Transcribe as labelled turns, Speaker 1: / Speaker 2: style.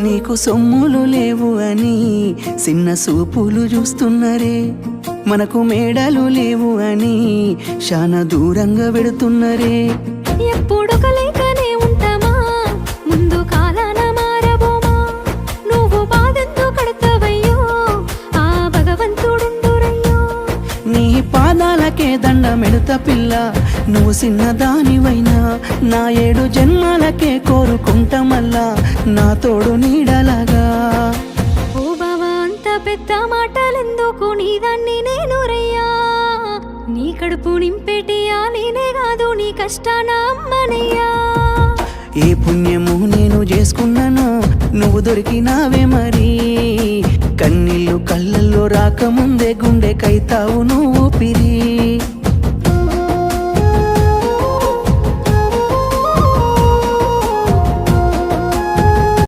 Speaker 1: నీకు సొమ్ములు లేవు అని చిన్న సూపులు చూస్తున్నరే, మనకు మేడలు లేవు అని శానా దూరంగా పెడుతున్నరే.
Speaker 2: ఎప్పుడు కలేకనే ఉంటామా, ముందు కాలాన మారబోమా. నువ్వు బాధంతో కడతావయ్యో, ఆ భగవంతుడుండురయ్యో.
Speaker 1: నీ పాదాలకే దండమెడుత పిల్ల, నువ్వు చిన్నదానివైనా నా 7 జన్మాలకే కోరుకుంటా మల్లా నా తోడు నీడలాగా.
Speaker 2: ఓ బావా అంత పెద్ద మాటలెందుకు, నీదాన్ని నేను రయ్యా. నీ కడుపు నింపేటియా నేనే కాదు, నీ కష్టాన అమ్మనయ్యా.
Speaker 1: ఏ పుణ్యము నేను చేసుకున్నానో నువ్వు దొరికినావే మరి. కన్నీళ్ళు కళ్ళల్లో రాకముందే గుండె కైతావు నువ్వు పిరి.